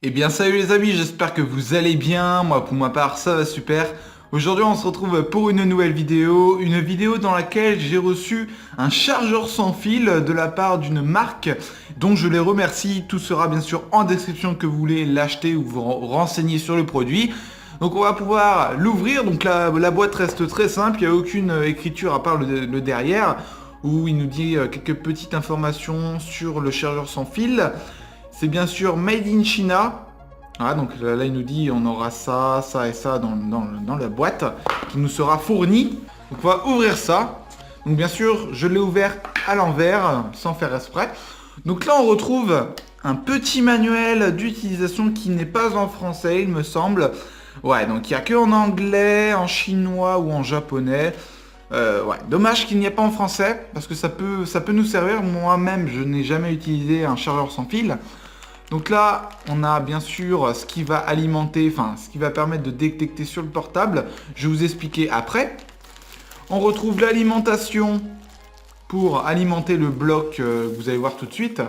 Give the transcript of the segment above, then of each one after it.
Eh bien salut les amis, j'espère que vous allez bien, moi pour ma part ça va super. Aujourd'hui on se retrouve pour une nouvelle vidéo, une vidéo dans laquelle j'ai reçu un chargeur sans fil de la part d'une marque dont je les remercie. Tout sera bien sûr en description que vous voulez l'acheter ou vous renseigner sur le produit. Donc on va pouvoir l'ouvrir, donc la boîte reste très simple, il n'y a aucune écriture à part le derrière où il nous dit quelques petites informations sur le chargeur sans fil. C'est bien sûr Made in China. Voilà, donc là, il nous dit on aura ça, ça et ça dans la boîte qui nous sera fournie. Donc on va ouvrir ça. Donc bien sûr, je l'ai ouvert à l'envers, sans faire exprès. Donc là, on retrouve un petit manuel d'utilisation qui n'est pas en français, il me semble. Ouais, donc il n'y a que en anglais, en chinois ou en japonais. Ouais, dommage qu'il n'y ait pas en français, parce que ça peut nous servir. Moi-même, je n'ai jamais utilisé un chargeur sans fil. Donc là, on a bien sûr ce qui va alimenter, enfin, ce qui va permettre de détecter sur le portable. Je vais vous expliquer après. On retrouve l'alimentation pour alimenter le bloc que vous allez voir tout de suite.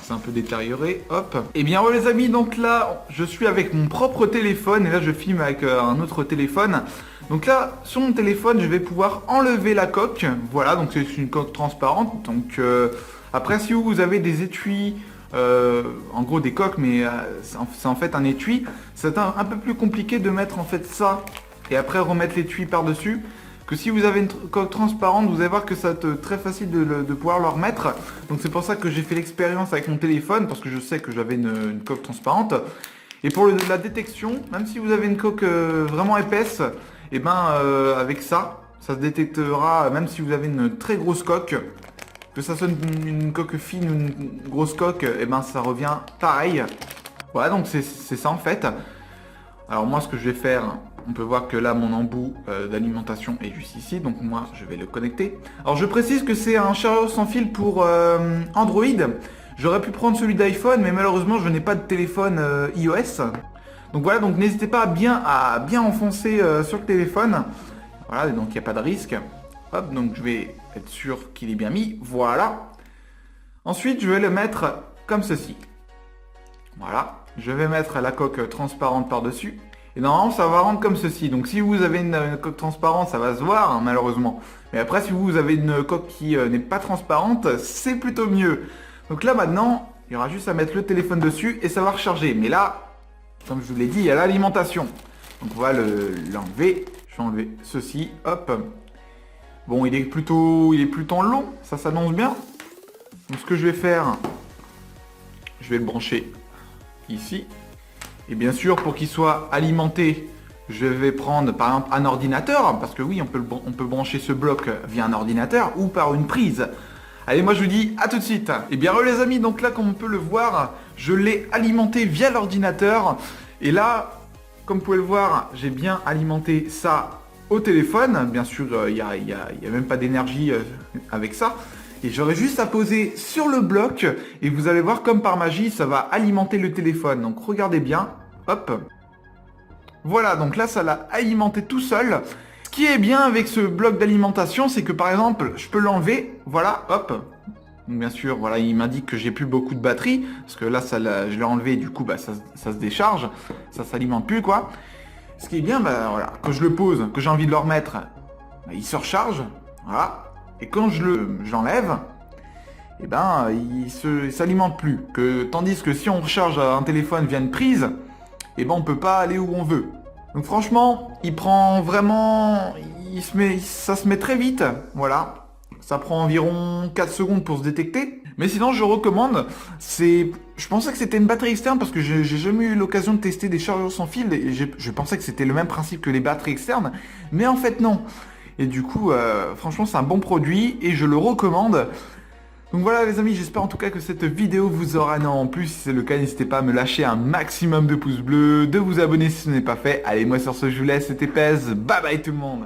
C'est un peu détérioré, hop. Et bien ouais, les amis, donc là, je suis avec mon propre téléphone, et là je filme avec un autre téléphone. Donc là, sur mon téléphone, je vais pouvoir enlever la coque. Voilà, donc c'est une coque transparente. Donc après, si vous avez des étuis, en gros des coques, mais c'est en fait un étui, c'est un peu plus compliqué de mettre en fait ça et après remettre l'étui par-dessus. Que si vous avez une coque transparente, vous allez voir que ça va être très facile de pouvoir le remettre. Donc c'est pour ça que j'ai fait l'expérience avec mon téléphone, parce que je sais que j'avais une coque transparente. Et pour la détection, même si vous avez une coque vraiment épaisse, et ben avec ça, ça se détectera, même si vous avez une très grosse coque, que ça soit une coque fine ou une grosse coque, et ben ça revient pareil. Voilà, donc c'est ça en fait. Alors moi, ce que je vais faire, on peut voir que là, mon embout d'alimentation est juste ici. Donc moi, je vais le connecter. Alors je précise que c'est un chargeur sans fil pour Android. J'aurais pu prendre celui d'iPhone, mais malheureusement, je n'ai pas de téléphone iOS. Donc voilà, donc n'hésitez pas à bien enfoncer sur le téléphone. Voilà, donc il n'y a pas de risque. Hop, donc je vais être sûr qu'il est bien mis. Voilà. Ensuite, je vais le mettre comme ceci. Voilà. Je vais mettre la coque transparente par-dessus. Et normalement, ça va rendre comme ceci. Donc si vous avez une coque transparente, ça va se voir, hein, malheureusement. Mais après, si vous avez une coque qui n'est pas transparente, c'est plutôt mieux. Donc là, maintenant, il y aura juste à mettre le téléphone dessus et ça va recharger. Mais là, comme je vous l'ai dit, il y a l'alimentation. Donc on va l'enlever. Je vais enlever ceci. Hop. Bon, il est plutôt long. Ça s'annonce bien. Donc ce que je vais faire, je vais le brancher ici. Et bien sûr, pour qu'il soit alimenté, je vais prendre par exemple un ordinateur, parce que oui, on peut brancher ce bloc via un ordinateur ou par une prise. Allez, moi je vous dis à tout de suite. Et bien les amis, donc là comme on peut le voir, je l'ai alimenté via l'ordinateur. Et là, comme vous pouvez le voir, j'ai bien alimenté ça au téléphone. Bien sûr, il n'y a même pas d'énergie avec ça. Et j'aurai juste à poser sur le bloc et vous allez voir comme par magie, ça va alimenter le téléphone. Donc regardez bien, hop. Voilà, donc là ça l'a alimenté tout seul. Ce qui est bien avec ce bloc d'alimentation, c'est que par exemple, je peux l'enlever, voilà, hop. Donc bien sûr, voilà, il m'indique que j'ai plus beaucoup de batterie, parce que là je l'ai enlevé, du coup bah, ça se décharge, ça s'alimente plus quoi. Ce qui est bien, bah voilà, quand je le pose, que j'ai envie de le remettre, bah, il se recharge, voilà. Et quand je l'enlève, eh ben, il s'alimente plus. Tandis que si on recharge un téléphone via une prise, eh ben, on peut pas aller où on veut. Donc franchement, il prend vraiment... ça se met très vite, voilà. Ça prend environ 4 secondes pour se détecter. Mais sinon, je recommande, je pensais que c'était une batterie externe parce que j'ai jamais eu l'occasion de tester des chargeurs sans fil et je pensais que c'était le même principe que les batteries externes. Mais en fait, non. Et du coup, franchement, c'est un bon produit et je le recommande. Donc voilà les amis, j'espère en tout cas que cette vidéo vous aura aidé. En plus, si c'est le cas, n'hésitez pas à me lâcher un maximum de pouces bleus, de vous abonner si ce n'est pas fait. Allez, moi sur ce, je vous laisse, c'était Pez. Bye bye tout le monde.